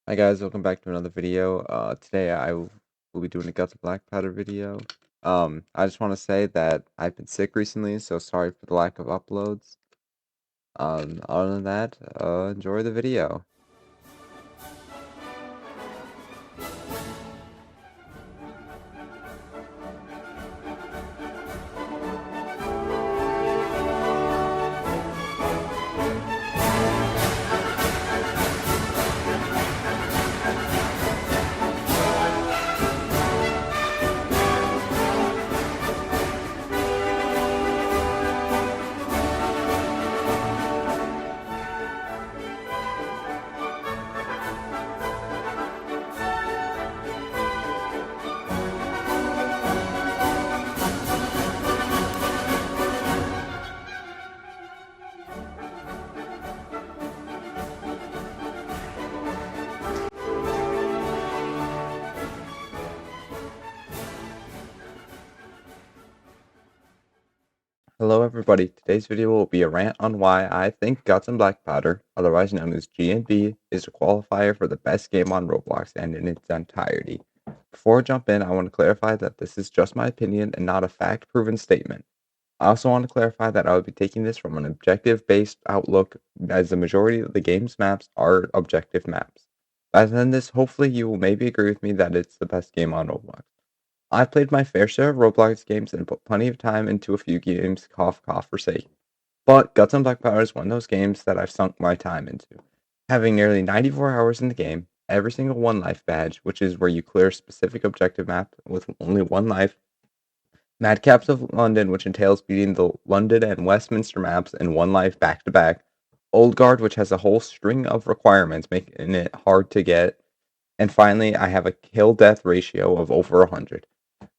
Hi guys, welcome back to another video. Today will be doing a Guts of Blackpowder video. I just want to say that I've been sick recently, so sorry for the lack of uploads. Other than that, enjoy the video. Hello everybody, today's video will be a rant on why I think Guts and Blackpowder, otherwise known as G&B, is a qualifier for the best game on Roblox and in its entirety. Before I jump in, I want to clarify that this is just my opinion and not a fact-proven statement. I also want to clarify that I would be taking this from an objective-based outlook, as the majority of the game's maps are objective maps. By the end of this, hopefully you will maybe agree with me that it's the best game on Roblox. I've played my fair share of Roblox games and put plenty of time into a few games, cough cough for sake. But Guts and Black Power is one of those games that I've sunk my time into. Having nearly 94 hours in the game, every single one life badge, which is where you clear a specific objective map with only one life, Madcaps of London, which entails beating the London and Westminster maps in one life back to back, Old Guard, which has a whole string of requirements making it hard to get, and finally, I have a kill death ratio of over 100.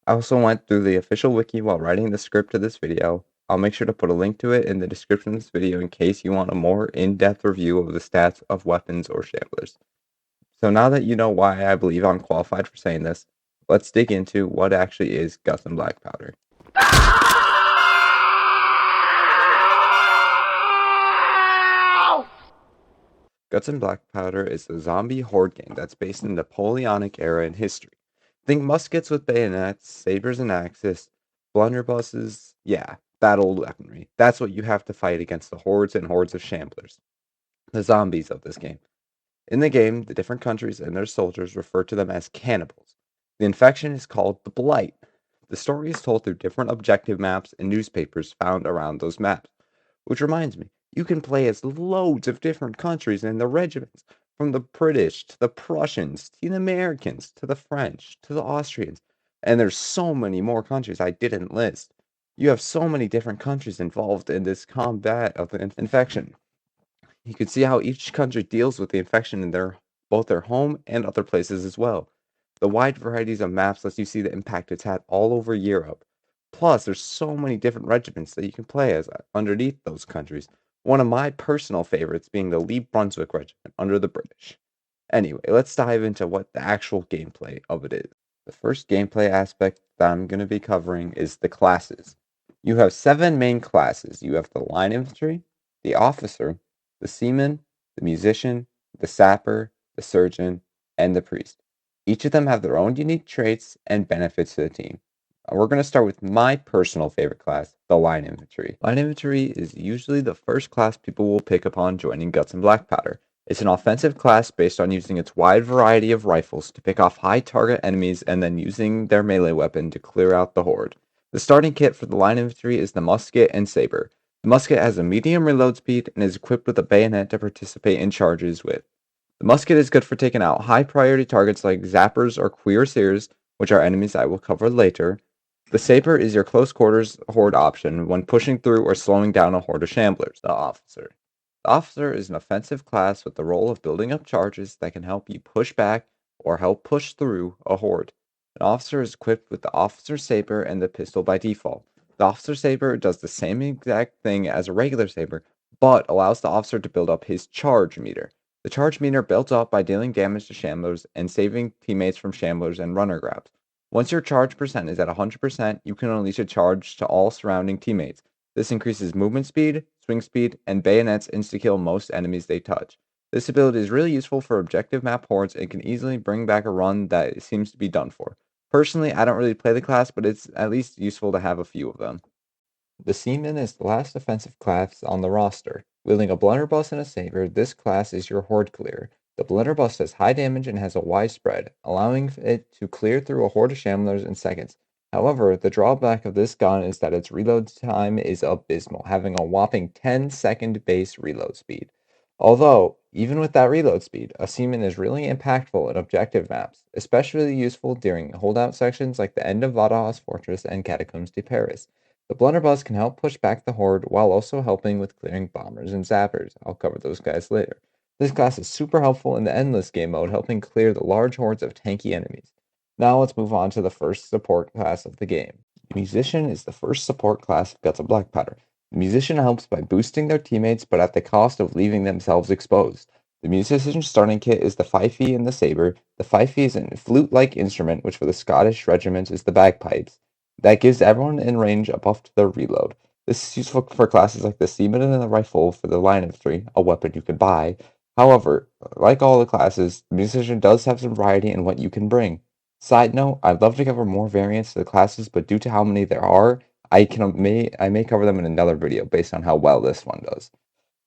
I also went through the official wiki while writing the script to this video. I'll make sure to put a link to it in the description of this video in case you want a more in-depth review of the stats of weapons or shamblers. So now that you know why I believe I'm qualified for saying this, let's dig into what actually is Guts and Blackpowder. Guts and Blackpowder is a zombie horde game that's based in the Napoleonic era in history. Think muskets with bayonets, sabers and axes, blunderbusses, yeah, that old weaponry. That's what you have to fight against the hordes and hordes of shamblers, the zombies of this game. In the game, the different countries and their soldiers refer to them as cannibals. The infection is called the Blight. The story is told through different objective maps and newspapers found around those maps. Which reminds me, you can play as loads of different countries and their regiments, from the British to the Prussians, to the Americans, to the French, to the Austrians. And there's so many more countries I didn't list. You have so many different countries involved in this combat of the infection. You can see how each country deals with the infection in both their home and other places as well. The wide varieties of maps lets you see the impact it's had all over Europe. Plus, there's so many different regiments that you can play as underneath those countries. One of my personal favorites being the Lee Brunswick Regiment under the British. Anyway, let's dive into what the actual gameplay of it is. The first gameplay aspect that I'm going to be covering is the classes. You have 7 main classes. You have the line infantry, the officer, the seaman, the musician, the sapper, the surgeon, and the priest. Each of them have their own unique traits and benefits to the team. We're going to start with my personal favorite class, the line infantry. Line infantry is usually the first class people will pick upon joining Guts and Blackpowder. It's an offensive class based on using its wide variety of rifles to pick off high target enemies and then using their melee weapon to clear out the horde. The starting kit for the line infantry is the musket and saber. The musket has a medium reload speed and is equipped with a bayonet to participate in charges with. The musket is good for taking out high priority targets like zappers or cuirassiers, which are enemies I will cover later. The saber is your close quarters horde option when pushing through or slowing down a horde of shamblers. The officer. The officer is an offensive class with the role of building up charges that can help you push back or help push through a horde. An officer is equipped with the officer saber and the pistol by default. The officer saber does the same exact thing as a regular saber, but allows the officer to build up his charge meter. The charge meter builds up by dealing damage to shamblers and saving teammates from shamblers and runner grabs. Once your charge percent is at 100%, you can unleash a charge to all surrounding teammates. This increases movement speed, swing speed, and bayonets insta-kill most enemies they touch. This ability is really useful for objective map hordes and can easily bring back a run that seems to be done for. Personally, I don't really play the class, but it's at least useful to have a few of them. The Seaman is the last offensive class on the roster. Wielding a blunderbuss and a saber, this class is your horde clear. The blunderbuss does high damage and has a wide spread, allowing it to clear through a horde of shamblers in seconds. However, the drawback of this gun is that its reload time is abysmal, having a whopping 10-second base reload speed. Although, even with that reload speed, a Seaman is really impactful in objective maps, especially useful during holdout sections like the end of Vada's Fortress and Catacombs de Paris. The blunderbuss can help push back the horde while also helping with clearing bombers and zappers. I'll cover those guys later. This class is super helpful in the endless game mode, helping clear the large hordes of tanky enemies. Now let's move on to the first support class of the game. The Musician is the first support class of Guts of Blackpowder. The Musician helps by boosting their teammates, but at the cost of leaving themselves exposed. The Musician's starting kit is the fifey and the saber. The fifey is a flute-like instrument, which for the Scottish regiment is the bagpipes. That gives everyone in range a buff to their reload. This is useful for classes like the Seaman and the Rifle for the line infantry, a weapon you can buy. However, like all the classes, the Musician does have some variety in what you can bring. Side note, I'd love to cover more variants to the classes, but due to how many there are, I may cover them in another video based on how well this one does.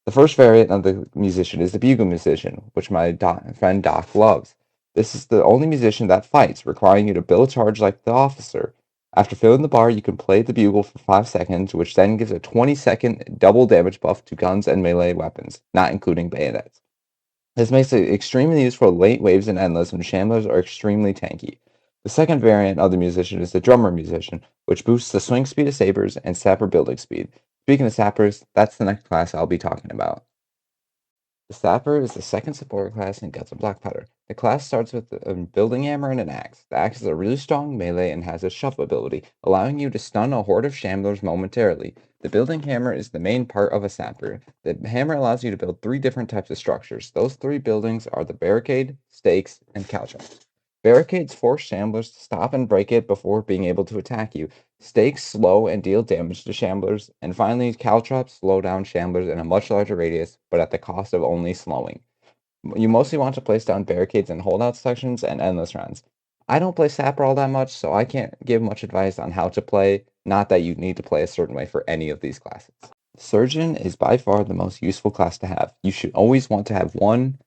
The first variant of the musician is the bugle musician, which my friend Doc loves. This is the only musician that fights, requiring you to build a charge like the officer. After filling the bar, you can play the bugle for 5 seconds, which then gives a 20-second double damage buff to guns and melee weapons, not including bayonets. This makes it extremely useful for late waves and endless when shamblers are extremely tanky. The second variant of the musician is the drummer musician, which boosts the swing speed of sabers and sapper building speed. Speaking of sappers, that's the next class I'll be talking about. The Sapper is the second support class in Guts of Blackpowder. The class starts with a building hammer and an axe. The axe is a really strong melee and has a shove ability, allowing you to stun a horde of shamblers momentarily. The building hammer is the main part of a sapper. The hammer allows you to build 3 different types of structures. Those 3 buildings are the barricade, stakes, and caltrops. Barricades force shamblers to stop and break it before being able to attack you. Stakes slow and deal damage to shamblers, and finally, caltrops slow down shamblers in a much larger radius, but at the cost of only slowing. You mostly want to place down barricades in holdout sections and endless rounds. I don't play Sapper all that much, so I can't give much advice on how to play, not that you need to play a certain way for any of these classes. Surgeon is by far the most useful class to have. You should always want to have 1,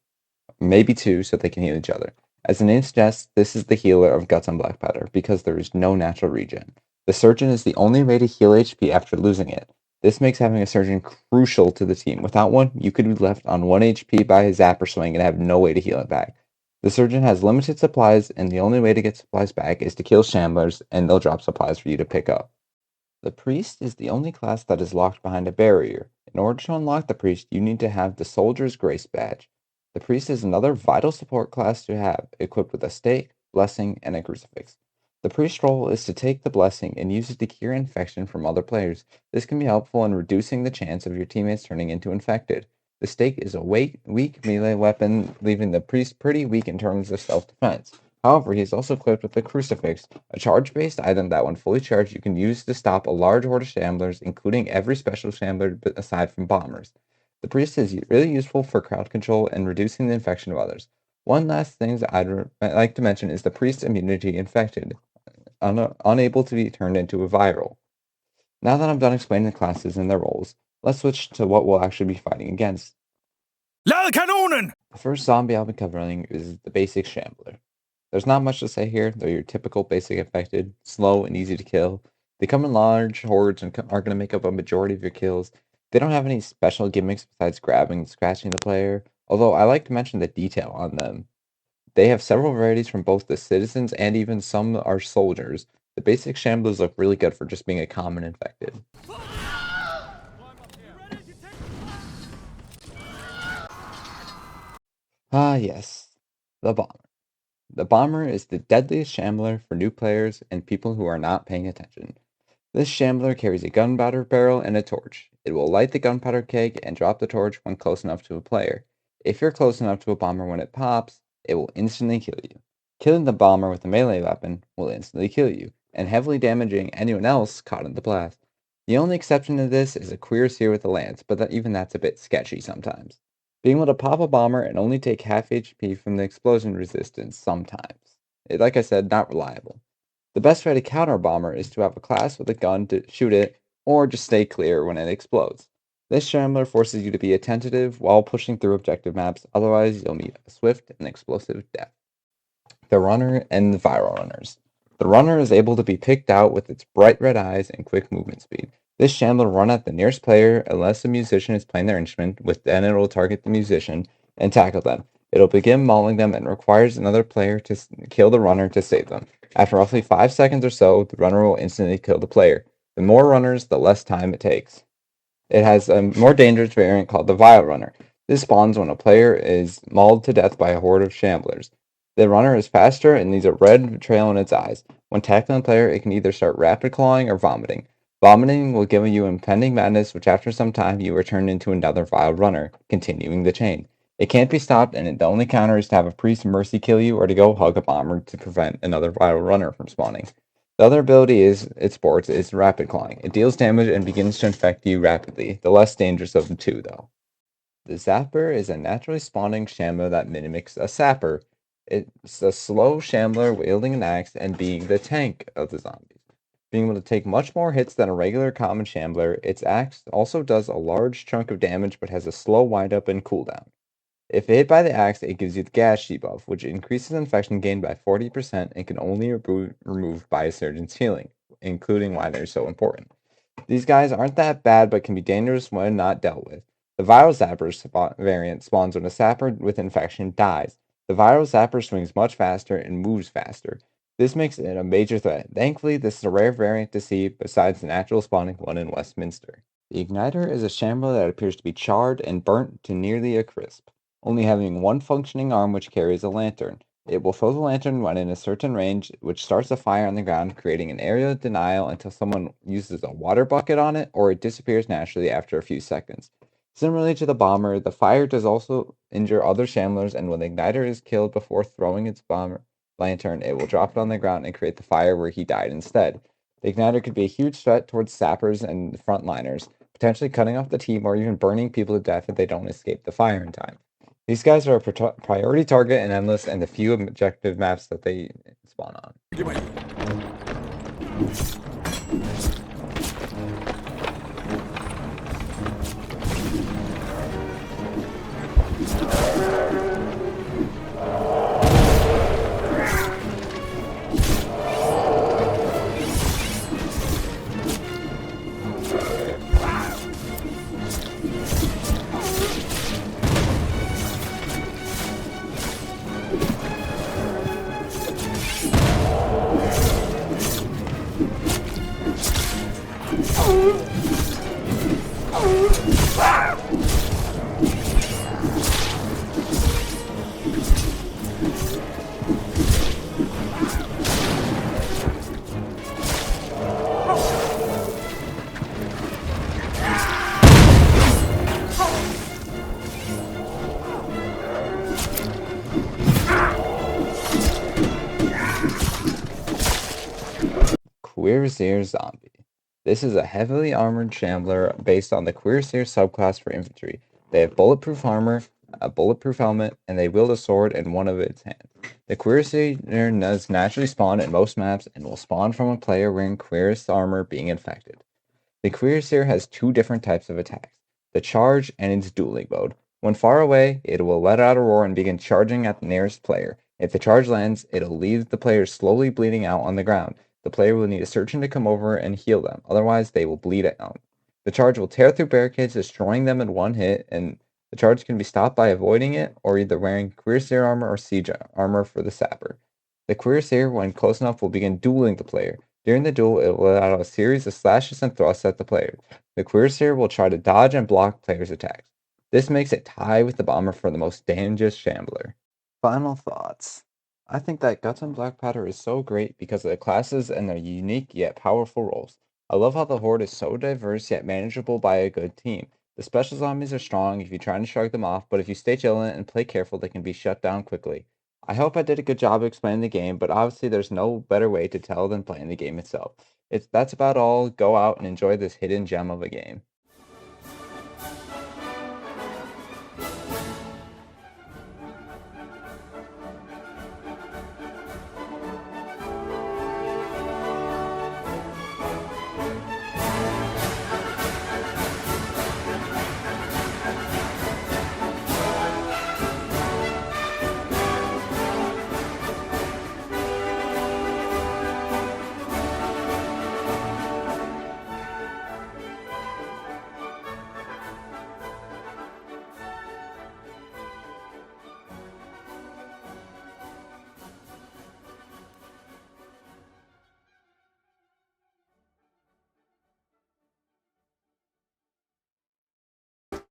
maybe 2, so they can heal each other. As the name suggests, this is the healer of Guts on Blackpowder, because there is no natural regen. The Surgeon is the only way to heal HP after losing it. This makes having a Surgeon crucial to the team. Without one, you could be left on 1 HP by a Zapper swing and have no way to heal it back. The Surgeon has limited supplies, and the only way to get supplies back is to kill Shamblers, and they'll drop supplies for you to pick up. The Priest is the only class that is locked behind a barrier. In order to unlock the Priest, you need to have the Soldier's Grace badge. The Priest is another vital support class to have, equipped with a stake, blessing, and a crucifix. The Priest's role is to take the blessing and use it to cure infection from other players. This can be helpful in reducing the chance of your teammates turning into infected. The stake is a weak melee weapon, leaving the Priest pretty weak in terms of self-defense. However, he is also equipped with the Crucifix, a charge-based item that when fully charged you can use to stop a large horde of shamblers, including every special shambler aside from bombers. The Priest is really useful for crowd control and reducing the infection of others. One last thing that I'd like to mention is the Priest's immunity infected, unable to be turned into a viral. Now that I'm done explaining the classes and their roles, let's switch to what we'll actually be fighting against. Lade Kanonen! The first zombie I'll be covering is the basic Shambler. There's not much to say here. They're your typical basic infected, slow and easy to kill. They come in large hordes and are going to make up a majority of your kills. They don't have any special gimmicks besides grabbing and scratching the player, although I like to mention the detail on them. They have several varieties from both the citizens and even some are soldiers. The basic Shamblers look really good for just being a common infected. Ah yes, the Bomber. The Bomber is the deadliest shambler for new players and people who are not paying attention. This shambler carries a gunpowder barrel and a torch. It will light the gunpowder keg and drop the torch when close enough to a player. If you're close enough to a bomber when it pops, it will instantly kill you. Killing the bomber with a melee weapon will instantly kill you, and heavily damaging anyone else caught in the blast. The only exception to this is a queer seer with a lance, but even that's a bit sketchy sometimes. Being able to pop a bomber and only take half HP from the explosion resistance sometimes. Like I said, not reliable. The best way to counter a bomber is to have a class with a gun to shoot it, or just stay clear when it explodes. This shambler forces you to be attentive while pushing through objective maps, otherwise you'll meet a swift and explosive death. The runner and the viral runners. The runner is able to be picked out with its bright red eyes and quick movement speed. This shambler will run at the nearest player unless the musician is playing their instrument, then it will target the musician and tackle them. It'll begin mauling them and requires another player to kill the runner to save them. After roughly 5 seconds or so, the runner will instantly kill the player. The more runners, the less time it takes. It has a more dangerous variant called the Vile Runner. This spawns when a player is mauled to death by a horde of shamblers. The runner is faster and leaves a red trail in its eyes. When tackling a player, it can either start rapid clawing or vomiting. Vomiting will give you impending madness, which after some time you are turned into another Vile Runner, continuing the chain. It can't be stopped, and the only counter is to have a priest mercy kill you or to go hug a bomber to prevent another Vile Runner from spawning. The other ability it sports is rapid clawing. It deals damage and begins to infect you rapidly, the less dangerous of the two, though. The Zapper is a naturally spawning shambler that mimics a sapper. It's a slow shambler wielding an axe and being the tank of the zombies. Being able to take much more hits than a regular common shambler, its axe also does a large chunk of damage but has a slow windup and cooldown. If hit by the axe, it gives you the gas debuff, which increases infection gain by 40% and can only be removed by a surgeon's healing, including why they're so important. These guys aren't that bad, but can be dangerous when not dealt with. The Viral Zapper variant spawns when a sapper with infection dies. The Viral Zapper swings much faster and moves faster. This makes it a major threat. Thankfully, this is a rare variant to see besides the natural spawning one in Westminster. The Igniter is a shambler that appears to be charred and burnt to nearly a crisp, only having one functioning arm which carries a lantern. It will throw the lantern when in a certain range, which starts a fire on the ground, creating an area of denial until someone uses a water bucket on it, or it disappears naturally after a few seconds. Similarly to the bomber, the fire does also injure other shamblers, and when the igniter is killed before throwing its bomber lantern, it will drop it on the ground and create the fire where he died instead. The igniter could be a huge threat towards sappers and frontliners, potentially cutting off the team or even burning people to death if they don't escape the fire in time. These guys are a priority target in Endless and the few objective maps that they spawn on. Cuirassier Zombie. This is a heavily armored shambler based on the Cuirassier subclass for infantry. They have bulletproof armor, a bulletproof helmet, and they wield a sword in one of its hands. The Cuirassier does naturally spawn in most maps and will spawn from a player wearing Cuirass armor being infected. The Cuirassier has two different types of attacks, the charge and its dueling mode. When far away, it will let out a roar and begin charging at the nearest player. If the charge lands, it'll leave the player slowly bleeding out on the ground. The player will need a surgeon to come over and heal them, otherwise they will bleed out. The charge will tear through barricades, destroying them in one hit, and the charge can be stopped by avoiding it or either wearing Cuirassier armor or siege armor for the sapper. The Cuirassier, when close enough, will begin dueling the player. During the duel, it will let out a series of slashes and thrusts at the player. The Cuirassier will try to dodge and block players' attacks. This makes it tie with the bomber for the most dangerous shambler. Final thoughts. I think that Guts and Blackpowder is so great because of the classes and their unique yet powerful roles. I love how the Horde is so diverse yet manageable by a good team. The special zombies are strong if you try to shrug them off, but if you stay vigilant and play careful, they can be shut down quickly. I hope I did a good job explaining the game, but obviously there's no better way to tell than playing the game itself. That's about all. Go out and enjoy this hidden gem of a game.